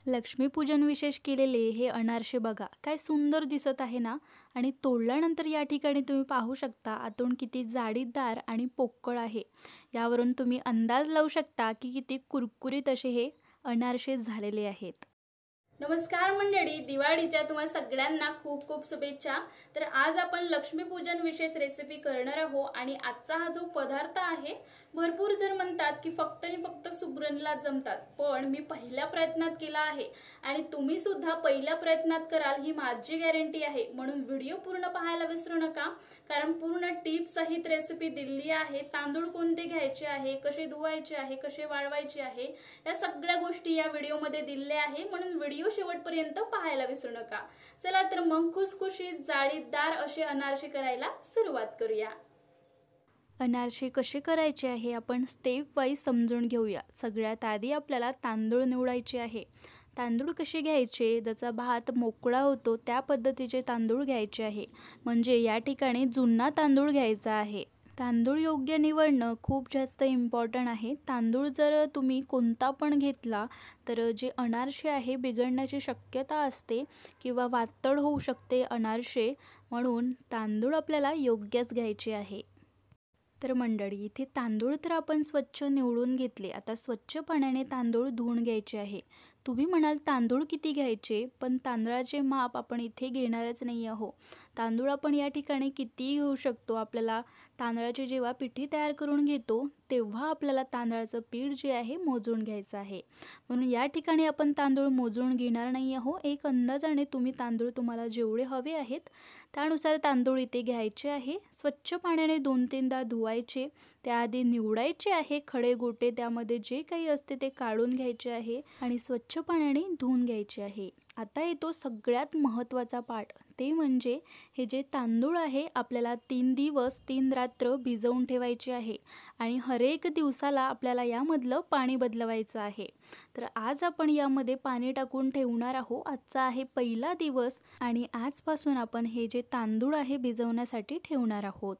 लक्ष्मीपूजन विशेष केलेले हे अनारसे बघा, काय सुंदर दिसत आहे ना. आणि तोडल्यानंतर या ठिकाणी तुम्ही पाहू शकता आतून किती जाडीदार आणि पोकळ आहे. यावरून तुम्ही अंदाज लावू शकता की किती कुरकुरीत असे हे अनारसे झालेले आहेत. नमस्कार मंडळी, दिवाळीच्या तुम्हाला सगळ्यांना खूप खूप शुभेच्छा. तर आज आपण लक्ष्मीपूजन विशेष रेसिपी करणार आहोत आणि आजचा हा जो पदार्थ आहे, भरपूर जण म्हणतात की फक्त आणि फक्त सुगरणला जमतात, पण मी पहिल्या प्रयत्नात केला आहे आणि तुम्ही सुद्धा पहिल्या प्रयत्नात कराल ही माझी गॅरंटी आहे. म्हणून व्हिडिओ पूर्ण पाहायला विसरू नका, कारण पूर्ण टिप्स सहित रेसिपी दिली आहे. तांदूळ कोणते घ्यायचे आहे, कसे धुवायचे आहे, कसे वाळवायचे आहे, या सगळ्या गोष्टी या व्हिडिओमध्ये दिलेल्या आहे. म्हणून व्हिडिओ शेवटपर्यंत पाहायला विसरू नका. चला तर मग खुसखुशीत जाळीदार असे अनारसे करायला सुरुवात करूया. अनारसे कसे करायचे आहे आपण स्टेप वाईज समजून घेऊया. सगळ्यात आधी आपल्याला तांदूळ निवडायचे आहे. तांदूळ कसे घ्यायचे, ज्याचा भात मोकळा होतो त्या पद्धतीचे तांदूळ घ्यायचे आहे. म्हणजे या ठिकाणी जुना तांदूळ घ्यायचा आहे. तांदूळ योग्य निवडणं खूप जास्त इम्पॉर्टंट आहे. तांदूळ जर तुम्ही कोणता पण घेतला तर जे अनारसे आहे बिघडण्याची शक्यता असते किंवा वातड होऊ शकते अनारसे. म्हणून तांदूळ आपल्याला योग्यच घ्यायचे आहे. तर मंडळी, इथे तांदूळ तर आपण स्वच्छ निवडून घेतले. आता स्वच्छ पाण्याने तांदूळ धुवून घ्यायचे आहे. तुम्ही म्हणाल तांदूळ किती घ्यायचे, पण तांदळाचे माप आपण इथे घेणारच नाही आहो. तांदूळ आपण या ठिकाणी कितीही घेऊ शकतो. आपल्याला तांदळाची जेव्हा पिठी तयार करून घेतो तेव्हा आपल्याला तांदळाचं पीठ जे आहे मोजून घ्यायचं आहे. म्हणून या ठिकाणी आपण तांदूळ मोजून घेणार नाही आहो. एक अंदाजाने तुम्ही तांदूळ तुम्हाला जेवढे हवे आहेत त्यानुसार तांदूळ इथे घ्यायचे आहे. स्वच्छ पाण्याने 2-3दा धुवायचे. त्याआधी निवडायचे आहे खडे गोटे, त्यामध्ये जे काही असते ते काढून घ्यायचे आहे आणि स्वच्छ पाण्याने धुवून घ्यायचे आहे. आता येतो सगळ्यात महत्त्वाचा पार्ट, ते म्हणजे हे जे तांदूळ आहे आपल्याला 3 दिवस 3 रात्र भिजवून ठेवायचे आहे आणि हरेक दिवसाला आपल्याला यामधलं पाणी बदलवायचं आहे. तर आज आपण यामध्ये पाणी टाकून ठेवणार आहोत. आजचा आहे पहिला दिवस आणि आजपासून आपण हे जे तांदूळ आहे भिजवण्यासाठी ठेवणार आहोत.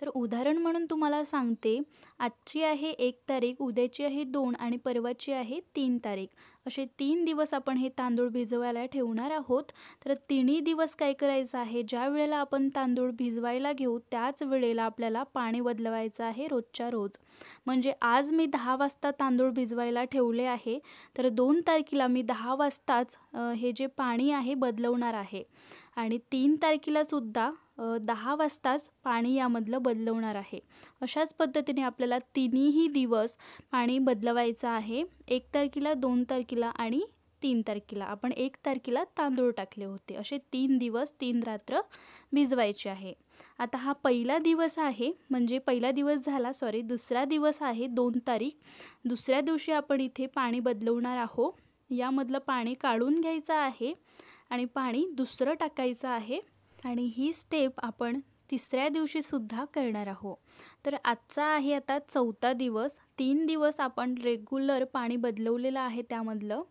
तर उदाहरण म्हणून तुम्हाला सांगते, आजची आहे 1 तारीख, उद्याची आहे 2 आणि परवाची आहे 3 तारीख. असे 3 दिवस आपण हे तांदूळ भिजवायला ठेवणार आहोत. तर तिन्ही दिवस काय करायचं आहे, ज्या वेळेला आपण तांदूळ भिजवायला घेऊ त्याच वेळेला आपल्याला पाणी बदलवायचं आहे रोजच्या रोज. म्हणजे आज मी 10 वाजता तांदूळ भिजवायला ठेवले आहे, तर 2 तारखेला मी 10 वाजताच हे जे पाणी आहे बदलवणार आहे आणि 3 तारखेला सुद्धा 10 वाजताच पाणी यामधलं बदलवणार आहे. अशाच पद्धतीने आपल्याला तिन्ही दिवस पाणी बदलवायचं आहे. 1 तारखेला, 2 तारखेला आणि 3 तारखेला. आपण 1 तारखेला तांदूळ टाकले होते. असे 3 दिवस 3 रात्र भिजवायचे आहे. आता हा पहिला दिवस आहे, म्हणजे पहिला दिवस झाला, दुसरा दिवस आहे 2 तारीख. दुसऱ्या दिवशी आपण इथे पाणी बदलवणार आहोत. यामधलं पाणी काढून घ्यायचं आहे आणि पाणी दुसरं टाकायचं आहे आणि ही स्टेप आपण तिसऱ्या दिवशी सुद्धा करणार आहोत. तर आजचा आहे आता 4था दिवस. 3 दिवस आपण रेग्युलर पाणी बदलवलेलं आहे त्यामधलं.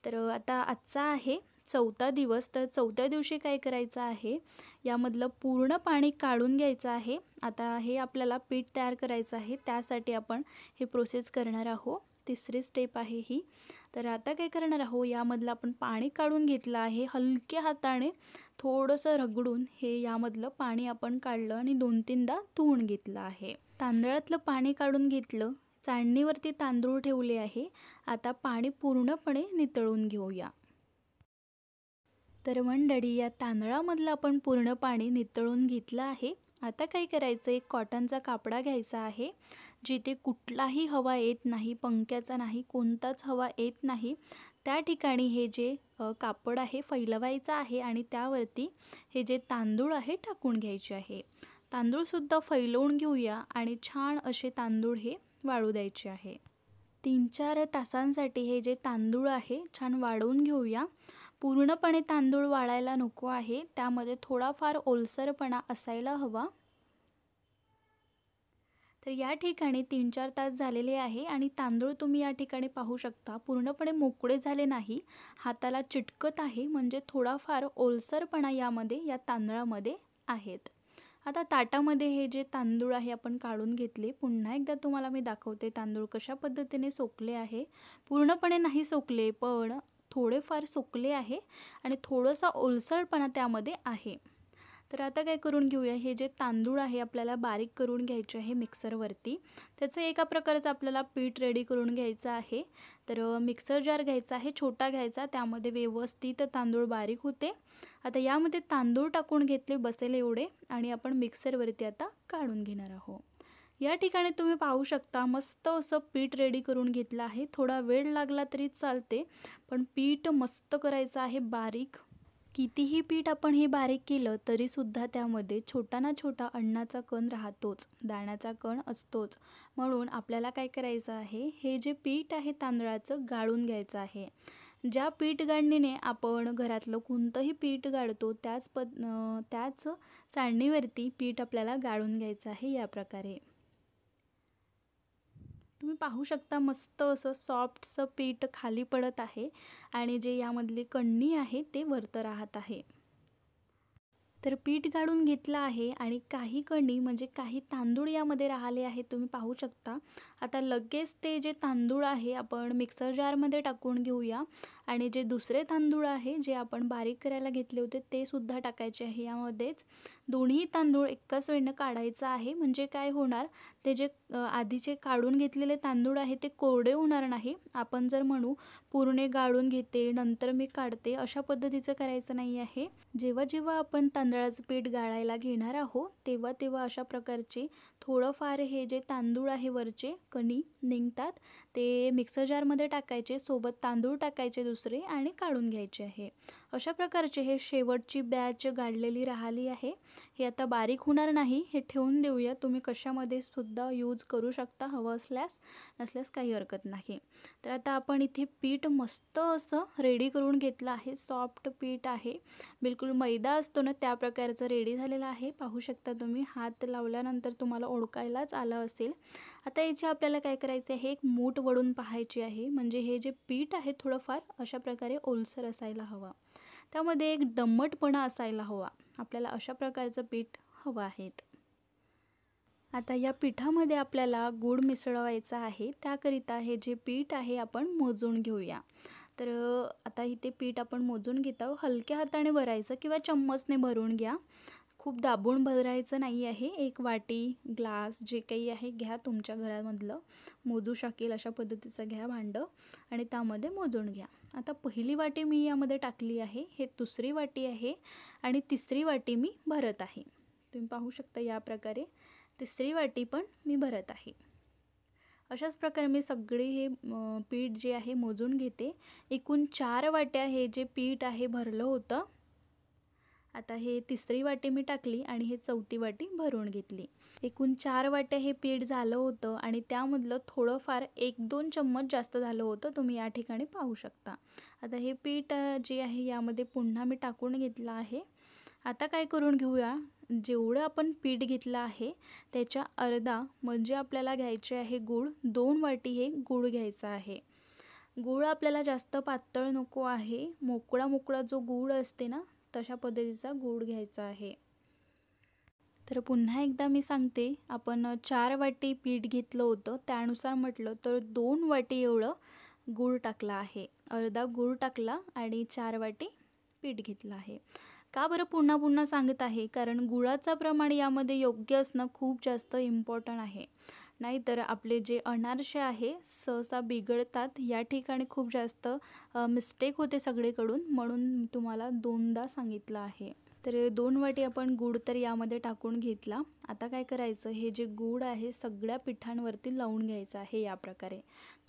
तर आता आजचा आहे 4था दिवस. तर 4थ्या दिवशी काय करायचं आहे, यामधलं पूर्ण पाणी काढून घ्यायचं आहे. आता हे आपल्याला पीठ तयार करायचं आहे, त्यासाठी आपण हे प्रोसेस करणार आहोत. तिसरी स्टेप आहे ही. तर आता काय करणार आहोत, यामधलं आपण पाणी काढून घेतलं आहे. हलक्या हाताने थोडंसं रगडून हे यामधलं पाणी आपण काढलं आणि 2-3दा धुवून घेतलं आहे. तांदळातलं पाणी काढून घेतलं. चाळणीवरती तांदूळ ठेवले आहे. आता पाणी पूर्णपणे नितळून घेऊया. तर मंडळी, या तांदळामधलं आपण पूर्ण पाणी नितळून घेतलं आहे. आता काय करायचं, एक कॉटनचा कापडा घ्यायचा आहे, जिथे कुठलाही हवा येत नाही, पंख्याचा नाही, कोणताच हवा येत नाही. त्या ठिकाणी हे जे कापड आहे फैलवायचं आहे आणि त्यावरती हे जे तांदूळ आहे टाकून घ्यायचे आहे. तांदूळसुद्धा फैलवून घेऊया आणि छान असे तांदूळ हे वाळू द्यायचे आहे. 3-4 तासांसाठी हे जे तांदूळ आहे छान वाळवून घेऊया. पूर्णपणे तांदूळ वाळायला नको आहे, त्यामध्ये थोडाफार ओलसरपणा असायला हवा. तर या ठिकाणी 3-4 तास झालेले आहे आणि तांदूळ तुम्ही या ठिकाणी पाहू शकता पूर्णपणे मोकळे झाले नाही, हाताला चिटकत आहे, म्हणजे थोडाफार ओलसरपणा यामध्ये या तांदळामध्ये आहेत. आता ताटामध्ये हे जे तांदूळ आहे आपण काढून घेतले. पुन्हा एकदा तुम्हाला मी दाखवते तांदूळ कशा पद्धतीने सोकले आहे. पूर्णपणे नाही सोकले, पण थोडेफार सुकले आहे आणि थोडासा ओलसरपणा त्यामध्ये आहे. तर आता काय करून घेऊया, हे जे तांदूळ आहे आपल्याला बारीक करून घ्यायचे आहे मिक्सरवरती. त्याचं एका प्रकारचं आपल्याला पीठ रेडी करून घ्यायचं आहे. तर मिक्सर जार घ्यायचा आहे, छोटा घ्यायचा, त्यामध्ये व्यवस्थित तांदूळ बारीक होते. आता यामध्ये तांदूळ टाकून घेतले बसेल एवढे आणि आपण मिक्सरवरती आता काढून घेणार आहोत. या ठिकाणी तुम्ही पाहू शकता मस्त असं पीठ रेडी करून घेतलं आहे. थोडा वेळ लागला तरी चालते, पण पीठ मस्त करायचं आहे बारीक. कितीही पीठ आपण हे बारीक केलं तरीसुद्धा त्यामध्ये छोटा ना छोटा अन्नाचा कण राहतोच, दाण्याचा कण असतोच. म्हणून आपल्याला काय करायचं आहे, हे जे पीठ आहे तांदळाचं गाळून घ्यायचं आहे. ज्या पीठ गाळणीने आपण घरातलं कोणतंही पीठ गाळतो त्याच चाळणीवरती पीठ आपल्याला गाळून घ्यायचं आहे. या प्रकारे तुम्ही पाहू शकता मस्त असं सॉफ्टचं पीठ खाली पडत आहे आणि जे यामधली कण्णी आहे ते वरतं राहत आहे. तर पीठ गाळून घेतलं आहे आणि काही कणी म्हणजे काही तांदूळ यामध्ये राहिले आहेत, तुम्ही पाहू शकता. आता लगेच ते जे तांदूळ आहे आपण मिक्सर जारमध्ये टाकून घेऊया आणि जे दुसरे तांदूळ आहे जे आपण बारीक करायला घेतले होते ते सुद्धा टाकायचे आहे यामध्येच. दोन्ही तांदूळ एकाच वेळेनं काढायचं आहे, म्हणजे काय होणार, ते जे आधीचे काढून घेतलेले तांदूळ आहे ते कोरडे होणार नाही. आपण जर म्हणू पूर्ण गाळून घेते नंतर मी काढते, अशा पद्धतीचं करायचं नाही आहे. जेव्हा जेव्हा आपण तांदळाचं पीठ गाळायला घेणार आहोत तेव्हा तेव्हा अशा प्रकारचे थोडंफार हे जे तांदूळ आहे वरचे कणी निघतात ते मिक्सर जारमध्ये टाकायचे, सोबत तांदूळ टाकायचे दुसरे आणि काढून घ्यायचे आहे. अशा प्रकारचे हे शेवटची बॅच गाळलेली राहिली आहे. हे आता बारीक होणार नाही, हे ठेवून देऊया. तुम्ही कशामध्ये सुद्धा यूज करू शकता हवं असल्यास, नसल्यास काही हरकत नाही. तर आता आपण इथे पीठ मस्त असं रेडी करून घेतलं आहे. सॉफ्ट पीठ आहे, बिलकुल मैदा असतो ना त्या प्रकारचं रेडी झालेलं आहे. पाहू शकता तुम्ही, हात लावल्यानंतर तुम्हाला ओळखायलाच आलं असेल. आता याची आपल्याला काय करायचं आहे, एक मूठ वळून पाहायची आहे. म्हणजे हे जे पीठ आहे थोडंफार अशा प्रकारे ओलसर असायला हवं, त्यामध्ये एक दमटपणा असायला हवा. आपल्याला अशा प्रकारचं पीठ हवं आहे. आता या पिठामध्ये आपल्याला गूळ मिसळवायचा आहे. त्याकरिता हे जे पीठ आहे आपण मोजून घेऊया. तर आता इथे पीठ आपण मोजून घेत आहोत. हलक्या हाताने भरायचं किंवा चम्मचने भरून घ्या, खूप दाबून भरायचं नाही आहे. एक वाटी, ग्लास जे काही आहे घ्या, तुमच्या घरामधलं मोजू शकेल अशा पद्धतीचं घ्या भांडं आणि त्यामध्ये मोजून घ्या. आता पहिली वाटी मी यामध्ये टाकली आहे, हे दुसरी वाटी आहे आणि तिसरी वाटी मी भरत आहे. तुम्ही पाहू शकता या प्रकारे तिसरी वाटी पण मी भरत आहे. अशाच प्रकारे मी सगळे हे पीठ जे आहे मोजून घेते. एकूण 4 वाट्या हे जे पीठ आहे भरलं होतं. आता हे तिसरी वाटी मी टाकली आणि हे चौथी वाटी भरून घेतली. एकूण 4 वाट्या हे पीठ झालं होतं आणि त्यामधलं थोडंफार 1-2 चम्मच जास्त झालं होतं, तुम्ही या ठिकाणी पाहू शकता. आता हे पीठ जे आहे यामध्ये पुन्हा मी टाकून घेतलं आहे. आता काय करून घेऊया, जेवढं आपण पीठ घेतलं आहे त्याच्या अर्धा म्हणजे आपल्याला घ्यायचे आहे गूळ. 2 वाटी हे गूळ घ्यायचा आहे. गूळ आपल्याला जास्त पातळ नको आहे, मोकळा मोकळा जो गूळ असते ना तशा पद्धतीचा गूळ घ्यायचा आहे. तर पुन्हा एकदा मी सांगते, आपण 4 वाटी पीठ घेतलं होतं त्यानुसार म्हटलं तर 2 वाटी एवढं गूळ टाकला आहे. अर्धा गूळ टाकला आणि 4 वाटी पीठ घेतलं आहे. का बरं पुन्हा पुन्हा सांगत आहे, कारण गुळाचं प्रमाण यामध्ये योग्य असणं खूप जास्त इम्पॉर्टंट आहे. नाहीतर आपले जे अनारसे आहे सहसा बिघडतात. या ठिकाणी खूप जास्त मिस्टेक होते सगळीकडून, म्हणून तुम्हाला 2दा सांगितलं आहे. तर 2 वाटी आपण गूळ तर यामध्ये टाकून घेतला. आता काय करायचं, हे जे गूळ आहे सगळ्या पिठांवरती लावून घ्यायचं आहे या प्रकारे.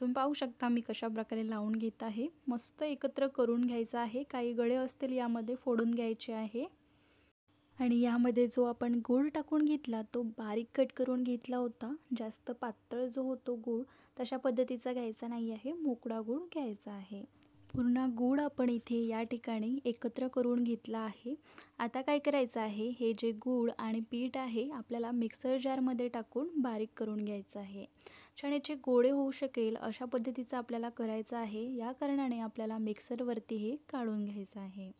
तुम्ही पाहू शकता मी कशा प्रकारे लावून घेत आहे. मस्त एकत्र करून घ्यायचं आहे. काही गळे असतील यामध्ये फोडून घ्यायचे आहे. आणि यामध्ये जो आपण गूळ टाकून घेतला तो बारीक कट करून घेतला होता. जास्त पातळ जो होतो गूळ तशा पद्धतीचा घ्यायचा नाही आहे, मोकळा गूळ घ्यायचा आहे. पूर्ण गूळ आपण इथे या ठिकाणी एकत्र करून घेतला आहे. आता काय करायचं आहे, हे जे गूळ आणि पीठ आहे आपल्याला मिक्सर जारमध्ये टाकून बारीक करून घ्यायचं आहे. छान याचे गोळे होऊ शकेल अशा पद्धतीचं आपल्याला करायचं आहे. या कारणाने आपल्याला मिक्सरवरती हे काढून घ्यायचं आहे.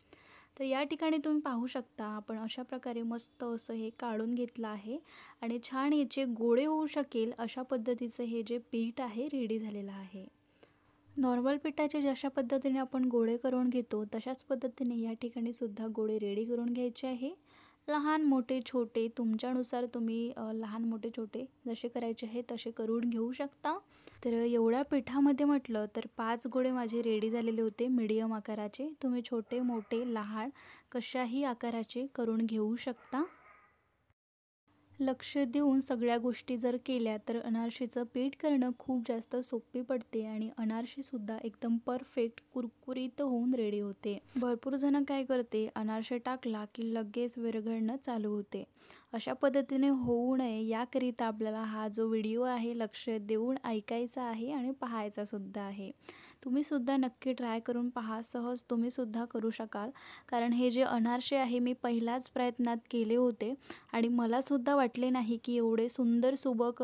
तर या ठिकाणी तुम्ही पाहू शकता आपण अशा प्रकारे मस्त असं हे काढून घेतलं आहे आणि छान याचे गोळे होऊ शकेल अशा पद्धतीचं हे जे पीठ आहे रेडी झालेलं आहे. नॉर्मल पिठाचे जशा पद्धतीने आपण गोळे करून घेतो तशाच पद्धतीने या ठिकाणी सुद्धा गोळे रेडी करून घ्यायचे आहे. लहान मोठे छोटे तुमच्यानुसार तुम्ही लहान मोठे छोटे जसे करायचे आहे तसे करून घेऊ शकता. तर एवढ्या पिठामध्ये म्हटलं तर 5 गोळे माझे रेडी झालेले होते मीडियम आकाराचे. तुम्ही छोटे मोठे लहान कशाही आकाराचे करून घेऊ शकता. लक्ष देऊन सगळ्या गोष्टी जर केल्या तर अनारशीचं पीठ करणं खूप जास्त सोपी पडते आणि अनारशीसुद्धा एकदम परफेक्ट कुरकुरीत होऊन रेडी होते. भरपूर जण काय करते, अनारसे टाकला की लगेच विरघळणं चालू होते. अशा पद्धतीने होऊ नये याकरिता आपल्याला हा जो व्हिडिओ आहे लक्ष देऊन ऐकायचा आहे आणि पाहायचा सुद्धा आहे. तुम्हीसुद्धा नक्की ट्राय करून पहा, सहज तुम्हीसुद्धा करू शकाल. कारण हे जे अनारसे आहे मी पहिल्याच प्रयत्नात केले होते आणि मलासुद्धा वाटले नाही की एवढे सुंदर सुबक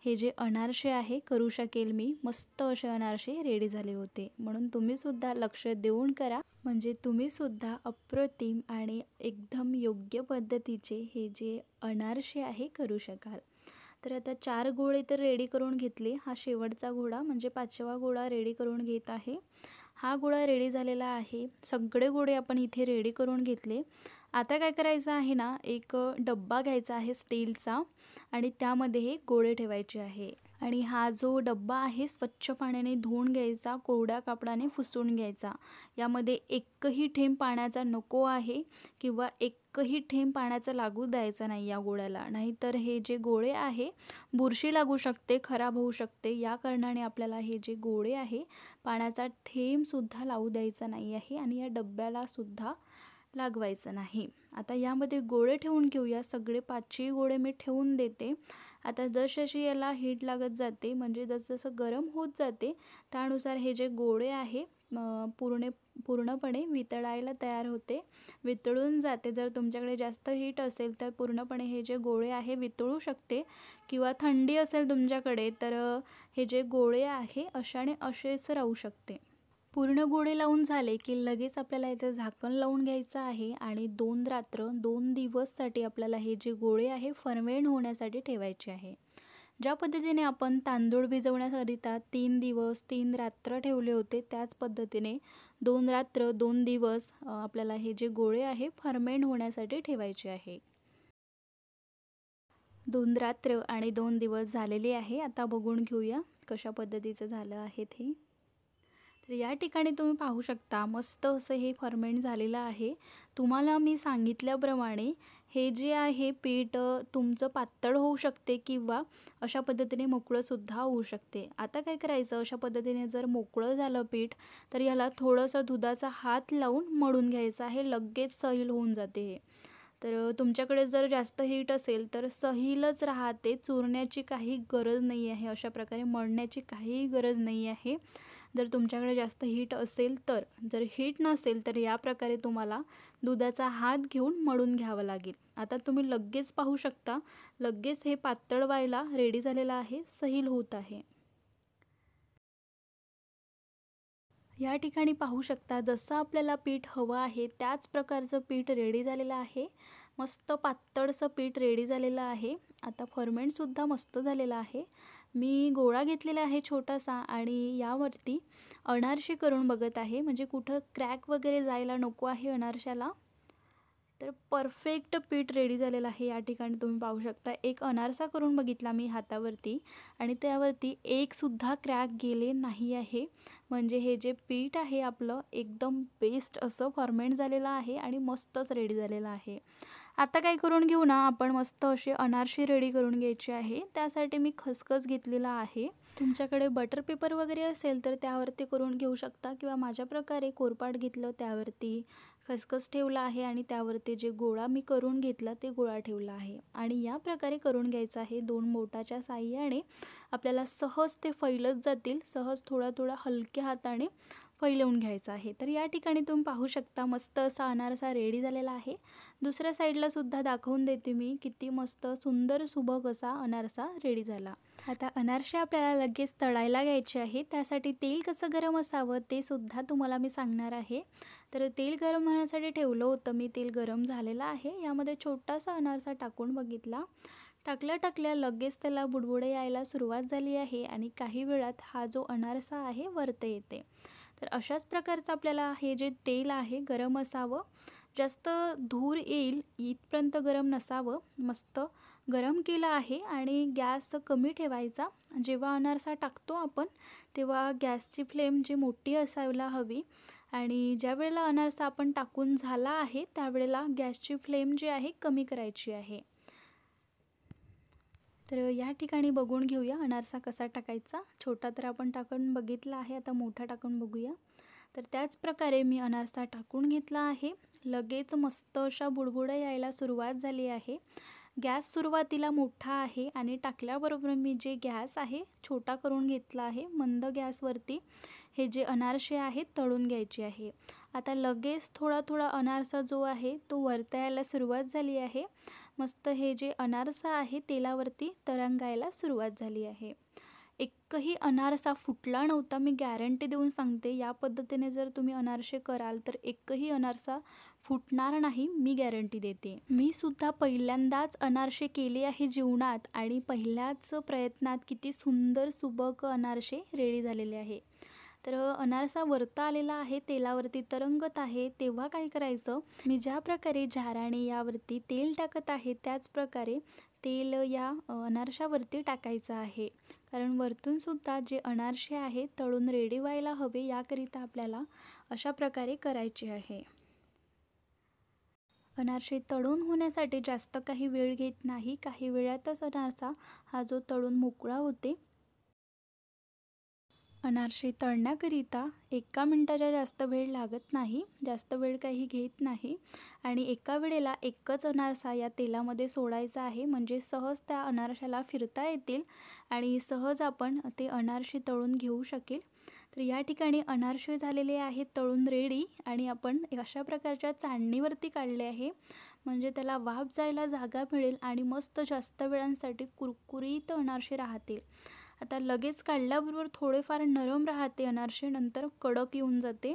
हे जे अनारसे आहे करू शकेल मी. मस्त असे अनारसे रेडी झाले होते. म्हणून तुम्हीसुद्धा लक्ष देऊन करा, म्हणजे तुम्हीसुद्धा अप्रतिम आणि एकदम योग्य पद्धतीचे हे जे अनारसे आहे करू शकाल. तर आता 4 गोळे तर रेडी करून घेतले. हा शेवटचा गोळा म्हणजे 5वा गोळा रेडी करून घेत आहे. हा गोळा रेडी झालेला आहे. सगळे गोळे आपण इथे रेडी करून घेतले. आता काय करायचं आहे ना, एक डब्बा घ्यायचा आहे स्टीलचा आणि त्यामध्ये हे गोळे ठेवायचे आहे. आणि हा जो डब्बा आहे स्वच्छ पाण्याने धुवून घ्यायचा, कोरड्या कापडाने पुसून घ्यायचा. यामध्ये एकही थेंब पाण्याचा नको आहे किंवा एकही थेंब पाण्याचा लागू द्यायचा नाही या गोळ्याला. नाहीतर हे जे गोळे आहे बुरशी लागू शकते, खराब होऊ शकते. या कारणाने आपल्याला हे जे गोळे आहे पाण्याचा थेंबसुद्धा लावू द्यायचा नाही आहे आणि या डब्यालासुद्धा लागवायचं नाही. आता यामध्ये गोळे ठेवून घेऊया. सगळे 5ही गोळे मी ठेवून देते. आता जसजशी याला हीट लागत जाते म्हणजे जसजसं गरम होत जाते त्यानुसार हे जे गोळे आहे पूर्णपणे वितळायला तयार होते, वितळून जाते. जर तुमच्याकडे जास्त हीट असेल तर पूर्णपणे हे जे गोळे आहे वितळू शकते किंवा थंडी असेल तुमच्याकडे तर हे जे गोळे आहे अशाने असेच राहू शकते. पूर्ण गोळे लावून झाले की लगेच आपल्याला याचं झाकण लावून घ्यायचं आहे आणि 2 रात्र 2 दिवससाठी आपल्याला हे जे गोळे आहे फर्मेंट होण्यासाठी ठेवायचे आहे. ज्या पद्धतीने आपण तांदूळ भिजवण्याकरिता 3 दिवस 3 रात्र ठेवले होते त्याच पद्धतीने 2 रात्र 2 दिवस आपल्याला हे जे गोळे आहे फर्मेंट होण्यासाठी ठेवायचे आहे. 2 रात्र आणि 2 दिवस झालेले आहे. आता बघून घेऊया कशा पद्धतीचं झालं आहे ते. तर या ठिकाणी तुम्ही पाहू शकता मस्त असं हे फर्मेंट झालेलं आहे. तुम्हाला मी सांगितल्याप्रमाणे हे जे आहे पीठ तुमचं पातळ होऊ शकते किंवा अशा पद्धतीने मोकळंसुद्धा होऊ शकते. आता काय करायचं, अशा पद्धतीने जर मोकळं झालं पीठ तर याला थोडंसं दुधाचा हात लावून मळून घ्यायचं आहे. लगेच सैल होऊन जाते हे. तर तुमच्याकडे जर जास्त हीट असेल तर सैलच राहते, चुरण्याची काही गरज नाही आहे. अशा प्रकारे मळण्याची काहीही गरज नाही आहे जर तुमच्याकडे जास्त हीट असेल तर. जर हीट नसेल तर या प्रकारे तुम्हाला दुधाचा हात घेऊन मळून घ्यावं लागेल. आता तुम्ही लगेच पाहू शकता, लगेच हे पातळ व्हायला रेडी झालेलं आहे, सैल होत आहे. या ठिकाणी पाहू शकता जसं आपल्याला पीठ हवं आहे त्याच प्रकारचं पीठ रेडी झालेलं आहे. मस्त पातळसं पीठ रेडी झालेलं आहे. आता फर्मेंटसुद्धा मस्त झालेलं आहे. मी गोळा घेतलेला आहे छोटासा आणि यावरती अनारसे करून बघत आहे, म्हणजे कुठं क्रॅक वगैरे जायला नको आहे अनारशाला. तर परफेक्ट पीठ रेडी झालेलं आहे. या ठिकाणी तुम्ही पाहू शकता एक अनारसा करून बघितला मी हातावरती आणि त्यावरती एकसुद्धा क्रॅक गेले नाही आहे. म्हणजे हे जे पीठ आहे आपलं एकदम बेस्ट असं फर्मेंट झालेलं आहे आणि मस्तच रेडी झालेलं आहे. आता काय करून घेऊ ना, आपण मस्त असे अनारसे रेडी करून घ्यायचे आहे. त्यासाठी मी खसखस घेतलेला आहे. तुमच्याकडे बटर पेपर वगैरे असेल तर त्यावरती करून घेऊ शकता किंवा माझ्या प्रकारे कोरपाट घेतलं त्यावरती खसखस ठेवला आहे आणि त्यावरती जे गोळा मी करून घेतला ते गोळा ठेवला आहे. आणि या प्रकारे करून घ्यायचं आहे. 2 बोटाच्या साहाय्याने आपल्याला सहज ते फैलत जातील. सहज थोडा थोडा हलक्या हाताने फैलवून घ्यायचा आहे. तर या ठिकाणी तुम्ही पाहू शकता मस्त असा अनारसा रेडी झालेला आहे. दुसऱ्या साईडला सुद्धा दाखवून देते मी किती मस्त सुंदर सुबक असा अनारसा रेडी झाला. आता अनारसे आपल्याला लगेच तळायला घ्यायचे आहे. त्यासाठी तेल कसं गरम असावं ते सुद्धा तुम्हाला मी सांगणार आहे. तर तेल गरम होण्यासाठी ठेवलं होतं मी. तेल गरम झालेलं आहे. यामध्ये छोटासा अनारसा टाकून बघितला. टाकल्या लगेच त्याला बुडबुडे यायला सुरुवात झाली आहे आणि काही वेळात हा जो अनारसा आहे वरती येते. तर अशाच प्रकारचं आपल्याला हे जे तेल आहे गरम असावं, जास्त धूर येईल इथपर्यंत गरम नसावं. मस्त गरम केलं आहे आणि गॅस कमी ठेवायचा. जेव्हा अनारसा टाकतो आपण तेव्हा गॅसची फ्लेम जी मोठी असायला हवी आणि ज्या वेळेला अनारसा आपण टाकून झाला आहे त्यावेळेला गॅसची फ्लेम जी आहे कमी करायची आहे. तर या ठिकाणी बघून घेऊया अनारसा कसा टाकायचा. छोटा तर आपण टाकून बघितला आहे, आता मोठा टाकून बघूया. तर त्याच प्रकारे मी अनारसा टाकून घेतला आहे. लगेच मस्त अशा बुडबुड्या यायला सुरुवात झाली आहे. गॅस सुरुवातीला मोठा आहे आणि टाकल्याबरोबर मी जे गॅस आहे छोटा करून घेतला आहे. मंद गॅसवरती हे जे अनारसे आहेत तळून घ्यायचे आहे. आता लगेच थोडा अनारसा जो आहे तो वरती यायला सुरुवात झाली आहे. मस्त हे जे अनारसा आहे तेलावरती तरंगायला सुरुवात झाली आहे. एकही अनारसा फुटला नव्हता. मी गॅरंटी देऊन सांगते, या पद्धतीने जर तुम्ही अनारसे कराल तर एकही अनारसा फुटणार नाही, मी गॅरंटी देते. मी सुद्धा पहिल्यांदाच अनारसे केले आहे जीवनात आणि पहिल्याच प्रयत्नात किती सुंदर सुबक अनारसे रेडी झालेले आहे. तर अनारसा वरता आलेला आहे, तेलावरती तरंगत आहे. तेव्हा काय करायचं, मी ज्या प्रकारे झाराने यावरती तेल टाकत आहे त्याच प्रकारे तेल या अनारशावरती टाकायचं आहे. कारण वरतून सुद्धा जे अनारसे आहे तळून रेडी व्हायला हवे, याकरिता आपल्याला अशा प्रकारे करायचे आहे. अनारसे तळून होण्यासाठी जास्त काही वेळ घेत नाही. काही वेळातच अनारसा हा जो तळून मोकळा होते. अनारसे तळण्याकरिता 1 मिनिटाच्या जास्त वेळ लागत नाही, जास्त वेळ काही घेत नाही आणि एका वेळेला एकच अनारसा या तेलामध्ये सोडायचा आहे. म्हणजे सहज त्या अनारशाला फिरता येतील आणि सहज आपण ते अनारसे तळून घेऊ शकेल. तर या ठिकाणी अनारसे झालेले आहेत तळून रेडी आणि आपण अशा प्रकारच्या चाळणीवरती काढले आहे. म्हणजे त्याला वाफ जायला जागा मिळेल आणि मस्त जास्त वेळांसाठी कुरकुरीत अनारसे राहतील. आता लगेच काढल्याबरोबर थोडेफार नरम राहते अनारसे, नंतर कडक येऊन जाते.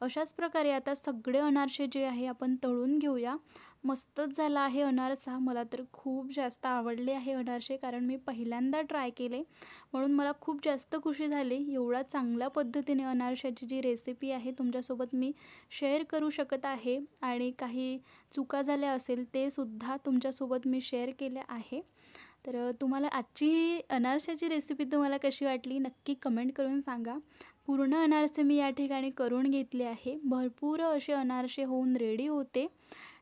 अशाच प्रकारे आता सगळे अनारसे जे आहे आपण तळून घेऊया. मस्तच झाला आहे अनारसा. मला तर खूप जास्त आवडले आहे अनारसे, कारण मी पहिल्यांदा ट्राय केले म्हणून मला खूप जास्त खुशी झाली. एवढा चांगल्या पद्धतीने अनारशाची जी रेसिपी आहे तुमच्यासोबत मी शेअर करू शकत आहे आणि काही चुका झाल्या असेल ते सुद्धा तुमच्यासोबत मी शेअर केले आहे. तर तुम्हाला आजची अनारशाची रेसिपी तुम्हाला कशी वाटली नक्की कमेंट करून सांगा. पूर्ण अनारसे मी या ठिकाणी करून घेतले आहे. भरपूर असे अनारसे होऊन रेडी होते.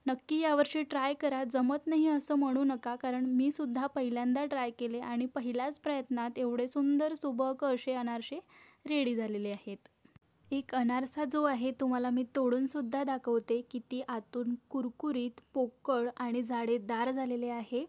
नक्की यावर्षी ट्राय करा. जमत नाही असं म्हणू नका, कारण मी सुद्धा पहिल्यांदा ट्राय केले आणि पहिल्याच प्रयत्नात एवढे सुंदर सुबक असे अनारसे रेडी झालेले आहेत. एक अनारसा जो आहे तुम्हाला मी तोडून सुद्धा दाखवते. किती आतून कुरकुरीत, पोकळ आणि जाळीदार झालेले आहे.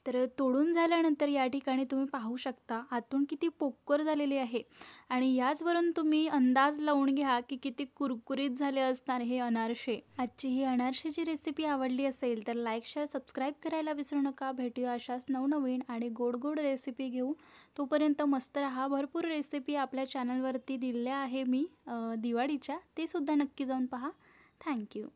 तर तोडून झाल्यानंतर या ठिकाणी तुम्ही पाहू शकता आतून किती पोकळ झालेली आहे आणि याचवरून तुम्ही अंदाज लावून घ्या की किती कुरकुरीत झाले असणार हे अनारसे. आजची ही अनारशाची रेसिपी आवडली असेल तर लाईक, शेअर, सबस्क्राईब करायला विसरू नका. भेटूया अशाच नवनवीन आणि गोड गोड रेसिपी घेऊन. तोपर्यंत मस्त राहा. भरपूर रेसिपी आपल्या चॅनलवरती दिल्या आहे मी दिवाळीच्या, ते सुद्धा नक्की जाऊन पहा. थँक्यू.